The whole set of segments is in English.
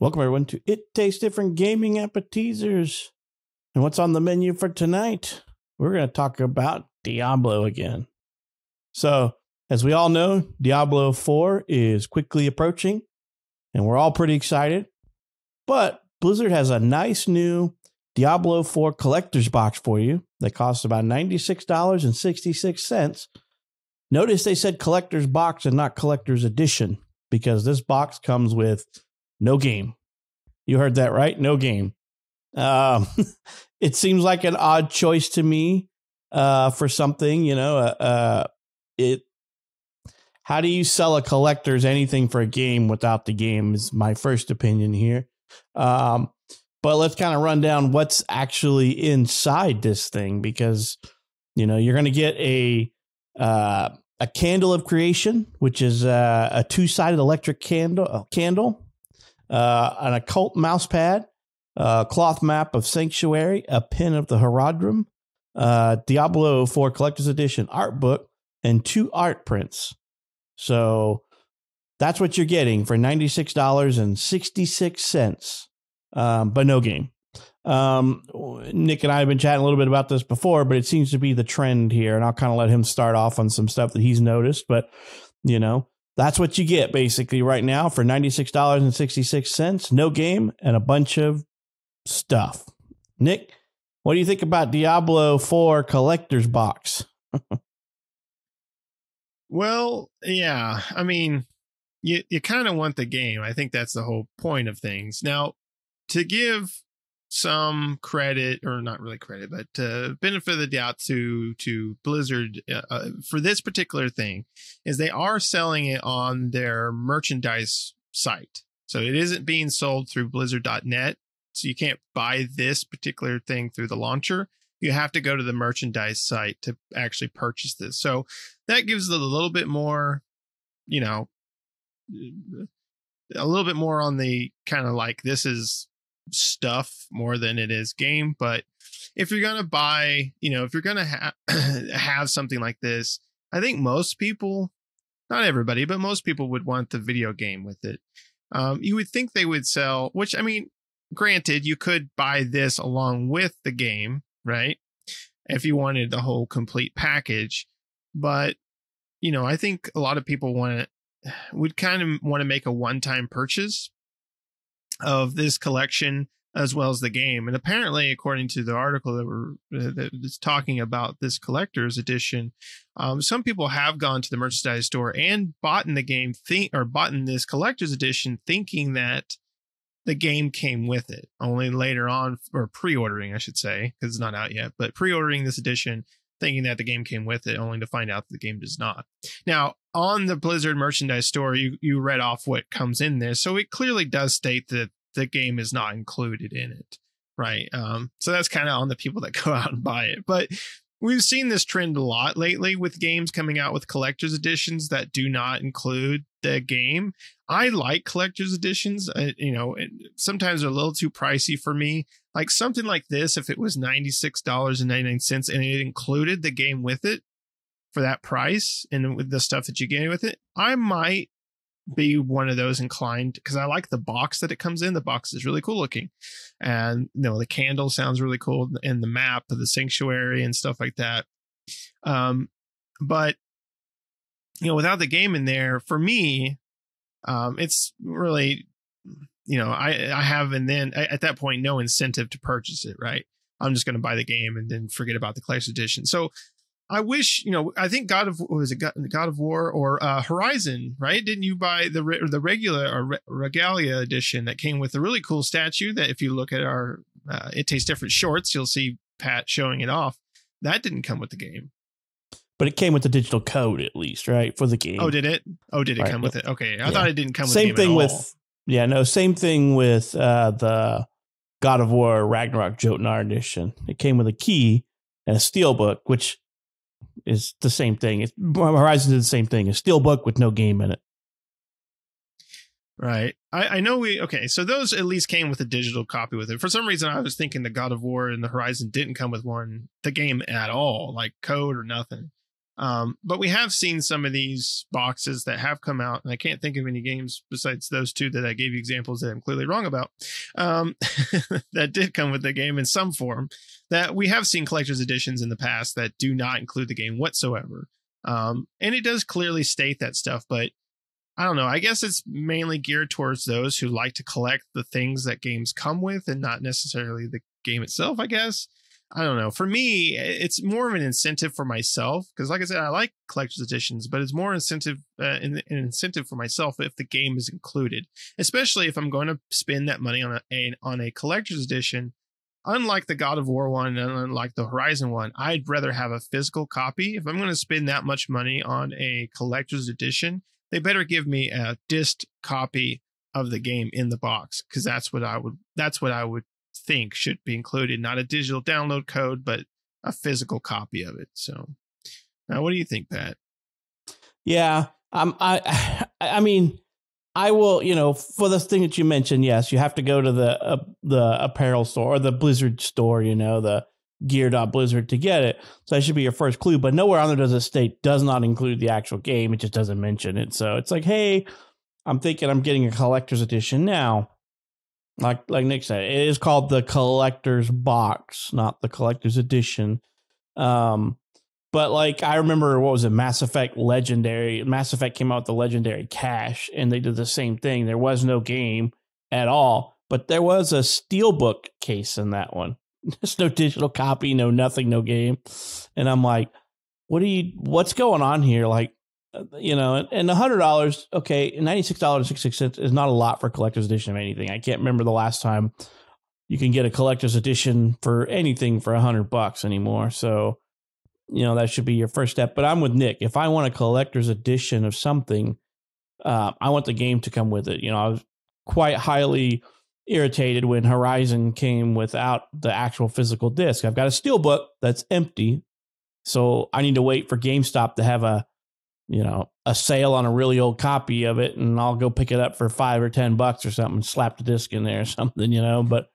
Welcome everyone to It Tastes Different Gaming Appetizers. And what's on the menu for tonight? We're going to talk about Diablo again. So, as we all know, Diablo 4 is quickly approaching, and we're all pretty excited. But Blizzard has a nice new Diablo 4 Collectors Box for you that costs about $96.66. Notice they said Collectors Box and not Collector's Edition, because this box comes with no game. You heard that right? No game. It seems like an odd choice to me for something, how do you sell a collector's anything for a game without the game is my first opinion here. But let's kind of run down what's actually inside this thing, because, you're going to get a candle of creation, which is a two-sided electric candle, an occult mouse pad, a cloth map of Sanctuary, a pin of the Herodrum, Diablo 4 Collector's Edition art book, and 2 art prints. So that's what you're getting for $96.66, but no game. Nick and I have been chatting a little bit about this before, but it seems to be the trend here, and I'll kind of let him start off on some stuff that he's noticed. But, that's what you get basically right now for $96.66, no game, and a bunch of stuff. Nick, what do you think about Diablo 4 Collector's Box? Well, yeah, I mean, you kind of want the game. I think that's the whole point of things. Now, to give some credit, or not really credit, but benefit of the doubt to Blizzard for this particular thing, is they are selling it on their merchandise site. So it isn't being sold through blizzard.net. So you can't buy this particular thing through the launcher. You have to go to the merchandise site to actually purchase this. So that gives it a little bit more, a little bit more on the kind of like, this is stuff more than it is game. But if you're going to buy, if you're going to have something like this, I think most people, not everybody, but most people would want the video game with it. You would think they would sell, which, I mean, granted, you could buy this along with the game, right? If you wanted the whole complete package. But, I think a lot of people would kind of want to make a one-time purchase of this collection as well as the game. And apparently, according to the article that was talking about this collector's edition, some people have gone to the merchandise store and bought in the game bought in this collector's edition thinking that the game came with it. Only later on, or pre-ordering, I should say, because it's not out yet, but pre-ordering this edition thinking that the game came with it, only to find out that the game does not. Now, on the Blizzard merchandise store, you read off what comes in there. So it clearly does state that the game is not included in it, right? So that's kind of on the people that go out and buy it. But we've seen this trend a lot lately with games coming out with collector's editions that do not include the game. I like collector's editions, sometimes they're a little too pricey for me. Like something like this, if it was $96.99 and it included the game with it for that price and with the stuff that you get with it, I might be one of those inclined, because I like the box that it comes in. The box is really cool looking, and the candle sounds really cool, and the map of the Sanctuary and stuff like that. But without the game in there, for me, it's really, I have, and then at that point, no incentive to purchase it, right? I'm just going to buy the game and then forget about the collector's edition. So I wish, I think God of War or Horizon, right? Didn't you buy the regular or Regalia edition that came with a really cool statue that if you look at our It Tastes Different shorts, you'll see Pat showing it off. That didn't come with the game. But it came with the digital code, at least, right, for the game. Oh, did it? Oh, did it come with it? Okay, I thought it didn't come with same the game thing at with all. Same thing with the God of War Ragnarok Jotnar edition. It came with a key and a steelbook, which is the same thing. Horizon did the same thing. A steelbook with no game in it. Right. I know so those at least came with a digital copy with it. For some reason, I was thinking the God of War and the Horizon didn't come with the game at all, like code or nothing. But we have seen some of these boxes that have come out, and I can't think of any games besides those two that I gave you examples that I'm clearly wrong about, that did come with the game in some form, that we have seen collector's editions in the past that do not include the game whatsoever. And it does clearly state that stuff, but I don't know. I guess it's mainly geared towards those who like to collect the things that games come with and not necessarily the game itself, I guess. I don't know. For me, it's more of an incentive for myself because, like I said, I like collector's editions, but it's more an incentive for myself if the game is included, especially if I'm going to spend that money on a collector's edition. Unlike the God of War one and unlike the Horizon one, I'd rather have a physical copy. If I'm going to spend that much money on a collector's edition, they better give me a disc copy of the game in the box because that's what I would think should be included, not a digital download code, but a physical copy of it. So now what do you think, Pat? Yeah. I mean, I will, for the thing that you mentioned, yes, you have to go to the apparel store or the Blizzard store, the gear.blizzard to get it. So that should be your first clue, but nowhere on there does it state does not include the actual game. It just doesn't mention it. So it's like, hey, I'm thinking I'm getting a collector's edition now. Like Nick said, it is called the Collector's Box, not the Collector's Edition. But like I remember, what was it? Mass Effect Legendary. Mass Effect came out with the Legendary Cache, and they did the same thing. There was no game at all, but there was a steelbook case in that one. There's no digital copy, no nothing, no game. And I'm like, what's going on here? Like, and $100, okay, $96.66 is not a lot for a collector's edition of anything. I can't remember the last time you can get a collector's edition for anything for $100 anymore. So, that should be your first step. But I'm with Nick. If I want a collector's edition of something, I want the game to come with it. I was quite highly irritated when Horizon came without the actual physical disc. I've got a steelbook that's empty, so I need to wait for GameStop to have a sale on a really old copy of it, and I'll go pick it up for $5 or $10 or something, and slap the disc in there or something, but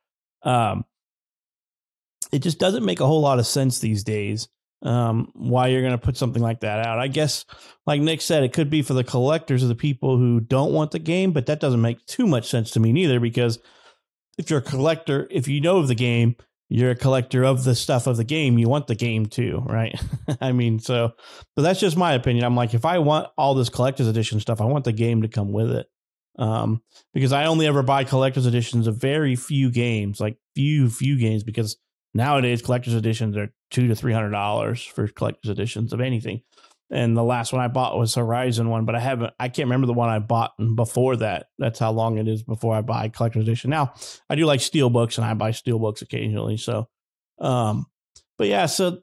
it just doesn't make a whole lot of sense these days. Why you're going to put something like that out. I guess, like Nick said, it could be for the collectors of the people who don't want the game, but that doesn't make too much sense to me neither, because if you're a collector, if you know of the game, you're a collector of the stuff of the game, you want the game too, right? I mean, but that's just my opinion. I'm like, if I want all this collector's edition stuff, I want the game to come with it. Because I only ever buy collector's editions of very few games, like few games, because nowadays collector's editions are $200 to $300 for collector's editions of anything. And the last one I bought was Horizon one, but I can't remember the one I bought before that. That's how long it is before I buy collector's edition. Now, I do like steelbooks, and I buy steelbooks occasionally. So, but yeah, so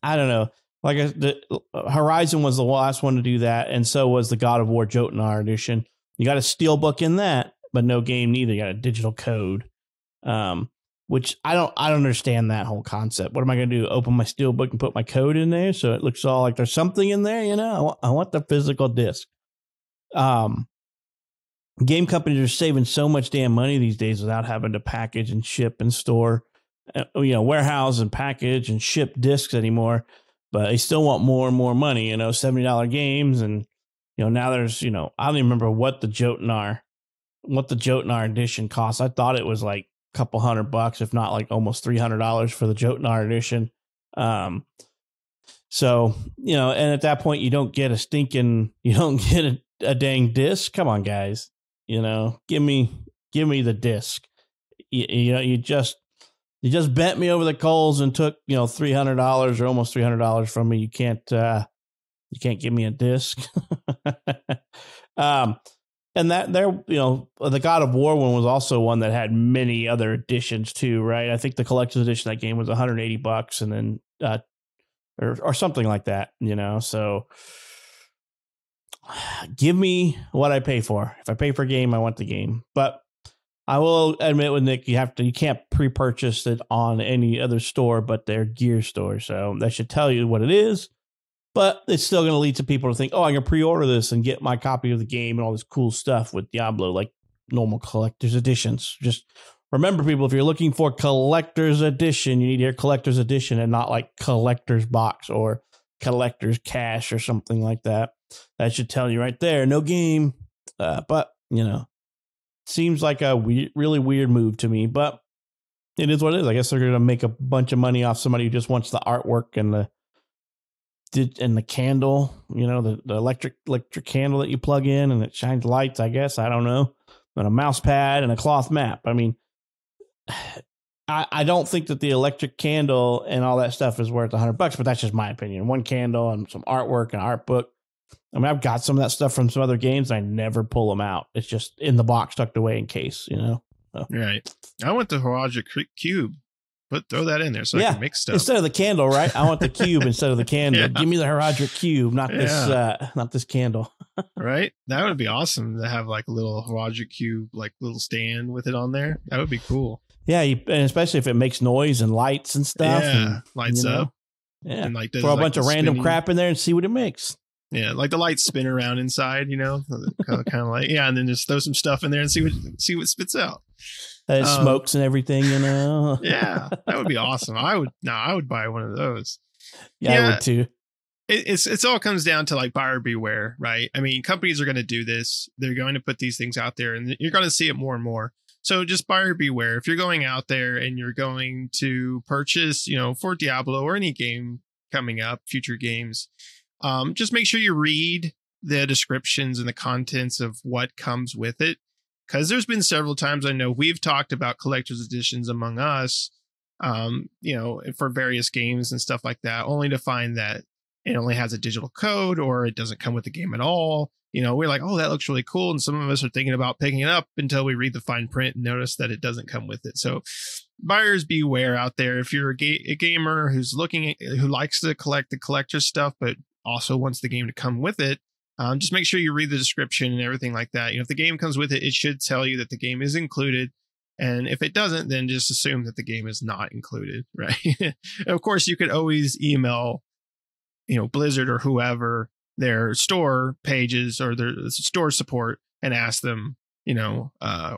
I don't know. Like the Horizon was the last one to do that, and so was the God of War Jotnar edition. You got a steelbook in that, but no game neither. You got a digital code, which I don't understand that whole concept. What am I going to do? Open my steelbook and put my code in there so it looks all like there's something in there? I want the physical disc. Game companies are saving so much damn money these days without having to package and ship and store, warehouse and package and ship discs anymore. But they still want more and more money. $70 games, and now there's I don't even remember what the Jotnar edition costs. I thought it was like couple $100, if not like almost $300 for the Jotnar edition. So, and at that point you don't get a dang disc. Come on, guys, give me the disc. You just bent me over the coals and took, $300 or almost $300 from me. You can't give me a disc. And that the God of War one was also one that had many other editions too, right? I think the collector's edition of that game was $180, and then or something like that, So give me what I pay for. If I pay for a game, I want the game. But I will admit with Nick, you can't pre-purchase it on any other store but their gear store. So that should tell you what it is. But it's still going to lead to people to think, oh, I can pre-order this and get my copy of the game and all this cool stuff with Diablo, like normal collector's editions. Just remember, people, if you're looking for collector's edition, you need to hear collector's edition and not like collector's box or collector's cache or something like that. That should tell you right there, no game. But, seems like a really weird move to me, but it is what it is. I guess they're going to make a bunch of money off somebody who just wants the artwork and the candle, the electric candle that you plug in and it shines lights, I guess. I don't know. And a mouse pad and a cloth map. I mean, I don't think that the electric candle and all that stuff is worth $100, but that's just my opinion. One candle and some artwork and art book. I mean, I've got some of that stuff from some other games. I never pull them out. It's just in the box tucked away in case, So. Right. I want the Harajuku cube. Throw that in there so I can mix stuff. Instead of the candle, right? I want the cube instead of the candle. Give me the Harajuku cube, not this candle. Right? That would be awesome to have like a little Harajuku cube, like little stand with it on there. That would be cool. Yeah, and especially if it makes noise and lights and stuff. Yeah, and, lights up. Yeah, and like throw a bunch of random crap in there and see what it makes. Yeah, like the lights spin around inside, kind of like and then just throw some stuff in there and see what spits out. It smokes and everything, Yeah, that would be awesome. I would buy one of those. Yeah, I would too. It's all comes down to like buyer beware, right? I mean, companies are going to do this. They're going to put these things out there, and you're going to see it more and more. So just buyer beware. If you're going out there and you're going to purchase, for Diablo or any game coming up, future games, just make sure you read the descriptions and the contents of what comes with it. Because there's been several times I know we've talked about collector's editions among us, for various games and stuff like that, only to find that it only has a digital code or it doesn't come with the game at all. We're like, oh, that looks really cool. And some of us are thinking about picking it up until we read the fine print and notice that it doesn't come with it. So buyers beware out there. If you're a gamer who likes to collect the collector stuff, but also wants the game to come with it, just make sure you read the description and everything like that. If the game comes with it, it should tell you that the game is included. And if it doesn't, then just assume that the game is not included, right? Of course, you could always email, Blizzard or whoever, their store pages or their store support and ask them,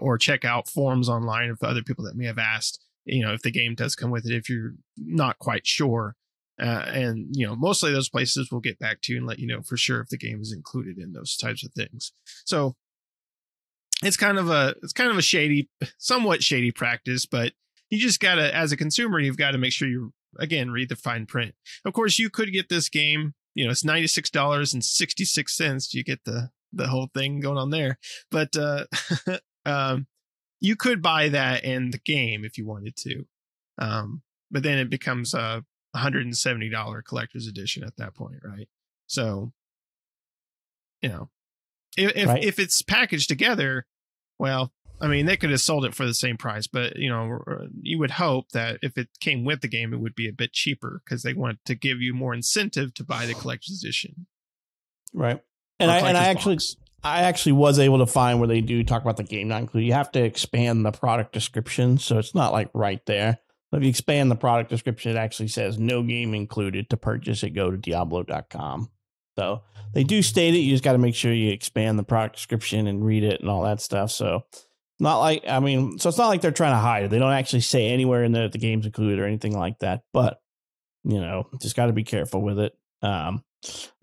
or check out forums online of other people that may have asked, if the game does come with it, if you're not quite sure. And mostly those places will get back to you and let you know for sure if the game is included in those types of things. So it's kind of a somewhat shady practice, but you just gotta, as a consumer, you've got to make sure you read the fine print. Of course, you could get this game. It's $96.66. You get the whole thing going on there, but you could buy that in the game if you wanted to. But then it becomes $170 collector's edition at that point, right? So, if it's packaged together, well, I mean, they could have sold it for the same price, but you would hope that if it came with the game, it would be a bit cheaper because they want to give you more incentive to buy the collector's edition, right? And I actually was able to find where they do talk about the game not included. You have to expand the product description, so it's not like right there. If you expand the product description, it actually says no game included. To purchase it, go to Diablo.com. So they do state it. You just got to make sure you expand the product description and read it and all that stuff. So it's not like they're trying to hide it. They don't actually say anywhere in there that the game's included or anything like that. But, just got to be careful with it. Like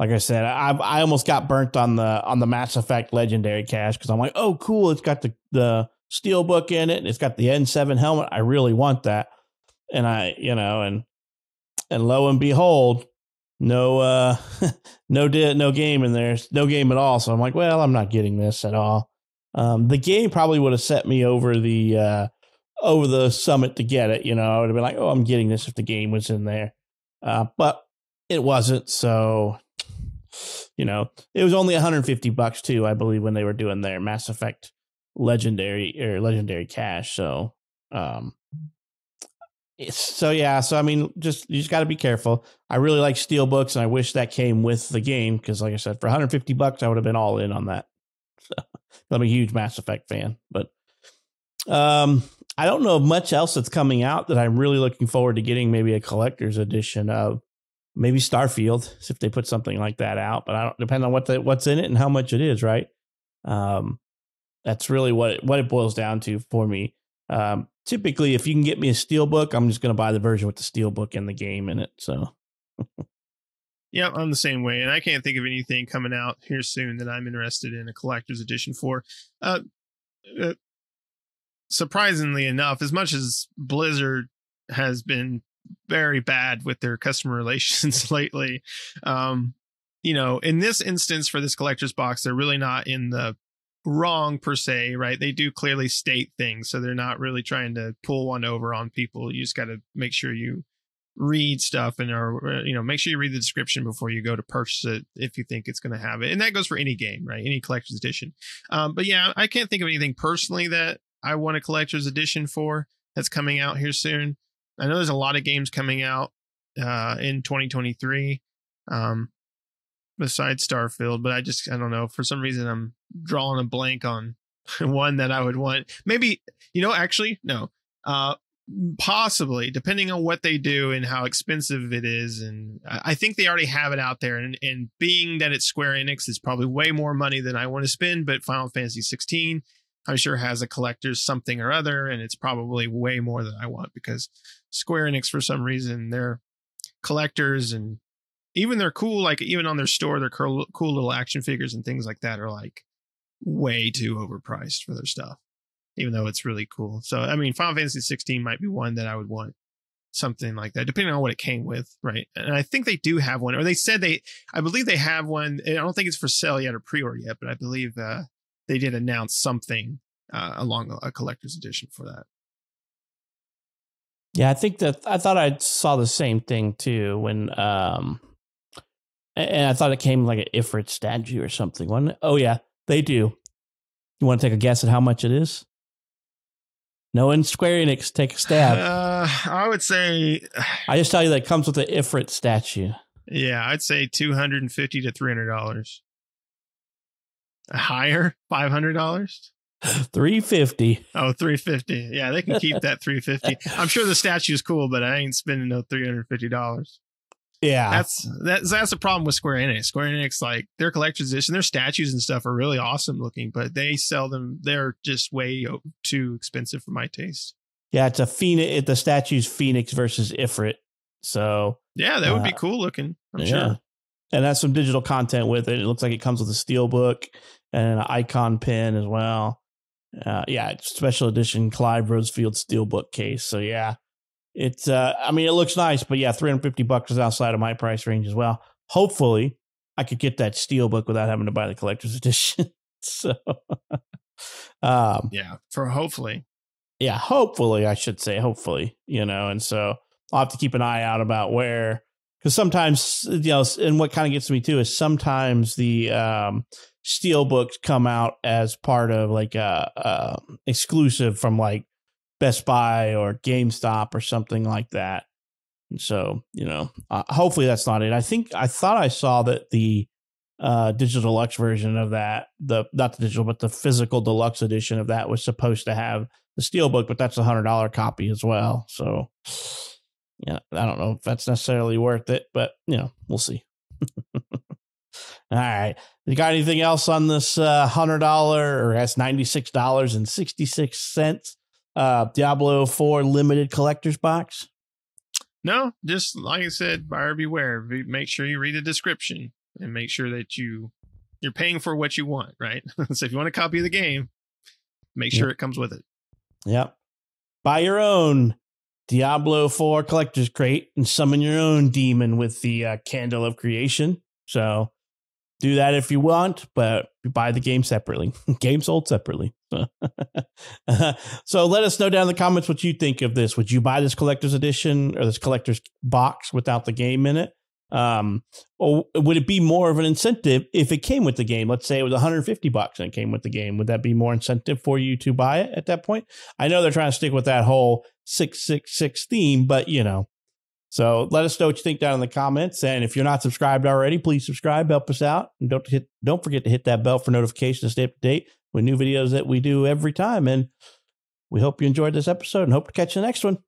I said, I almost got burnt on the Mass Effect Legendary cache because I'm like, oh, cool. It's got the Steelbook in it. And it's got the N7 helmet. I really want that. And and lo and behold, no game in there, no game at all. So I'm like, well, I'm not getting this at all. The game probably would have set me over the summit to get it. I would have been like, oh, I'm getting this if the game was in there. But it wasn't. So, it was only $150 too, I believe, when they were doing their Mass Effect Legendary cache. So, So I mean, you just got to be careful. I really like Steelbooks, and I wish that came with the game because, like I said, for $150, I would have been all in on that. So, I'm a huge Mass Effect fan, but I don't know much else that's coming out that I'm really looking forward to getting. Maybe a collector's edition of maybe Starfield, if they put something like that out. But I don't depend on what's in it and how much it is, right? That's really what it boils down to for me. Typically, if you can get me a Steelbook, I'm just going to buy the version with the Steelbook and the game in it. So, Yeah, I'm the same way, and I can't think of anything coming out here soon that I'm interested in a collector's edition for. Uh, Surprisingly enough, as much as Blizzard has been very bad with their customer relations lately, in this instance for this collector's box, they're really not in the wrong per se, right? They do clearly state things, so they're not really trying to pull one over on people. You just got to make sure you read stuff and make sure you read the description before you go to purchase it if you think it's going to have it. And that goes for any game, right? Any collector's edition. But yeah, I can't think of anything personally that I want a collector's edition for that's coming out here soon. I know there's a lot of games coming out in 2023 besides Starfield, but I don't know. For some reason, I'm drawing a blank on one that I would want. Maybe, actually, no. Possibly, depending on what they do and how expensive it is. And I think they already have it out there. And being that it's Square Enix, it's probably way more money than I want to spend. But Final Fantasy 16, I'm sure, has a collector's something or other. And it's probably way more than I want, because Square Enix, for some reason, they're collectors, and even they're cool. Like, even on their store, their cool little action figures and things like that are like way too overpriced for their stuff, even though it's really cool. So, I mean, Final Fantasy 16 might be one that I would want something like that, depending on what it came with, right? And I think they do have one, or they said I believe they have one. I don't think it's for sale yet or pre-order yet, but I believe they did announce something along a collector's edition for that. Yeah, I thought I saw the same thing too when, and I thought it came like an Ifrit statue or something, wasn't it? Oh yeah, they do. You want to take a guess at how much it is? No, in Square Enix, take a stab. I would say, I just tell you that it comes with the Ifrit statue. Yeah, I'd say $250 to $300. Higher? $500? $350. Oh, $350. Yeah, they can keep that $350. I'm sure the statue is cool, but I ain't spending no $350. Yeah, that's the problem with Square Enix. Square Enix, like, their collector's edition, their statues and stuff are really awesome looking, but they sell them. They're just way too expensive for my taste. Yeah, it's a Phoenix. The statue's Phoenix versus Ifrit. So yeah, that would be cool looking. I'm sure. And that's some digital content with it. It looks like it comes with a steel book and an icon pin as well. It's special edition Clive Rosefield steelbook case. So yeah, it's I mean, it looks nice, but yeah, $350 is outside of my price range as well. Hopefully I could get that steelbook without having to buy the collector's edition. So hopefully I should say, and so I'll have to keep an eye out about where, because sometimes, and what kind of gets me too is sometimes the steel books come out as part of like a exclusive from like Best Buy or GameStop or something like that. And so, hopefully that's not it. I thought I saw that the digital deluxe version of that, not the digital, but the physical deluxe edition of that was supposed to have the steel book, but that's $100 copy as well. So yeah, I don't know if that's necessarily worth it, but we'll see. All right. You got anything else on this $100 or that's $96.66 Diablo 4 limited collector's box? No, just like I said, buyer beware. Make sure you read the description and make sure that you're paying for what you want, right? So if you want a copy of the game, make sure it comes with it. Yep. Buy your own Diablo 4 collector's crate and summon your own demon with the Candle of Creation. So do that if you want, but buy the game separately. Game sold separately. So let us know down in the comments what you think of this. Would you buy this collector's edition or this collector's box without the game in it? Or would it be more of an incentive if it came with the game? Let's say it was $150 and it came with the game. Would that be more incentive for you to buy it at that point? I know they're trying to stick with that whole 666 theme, but so let us know what you think down in the comments. And if you're not subscribed already, please subscribe, help us out. And don't forget to hit that bell for notifications to stay up to date with new videos that we do every time. And we hope you enjoyed this episode and hope to catch you in the next one.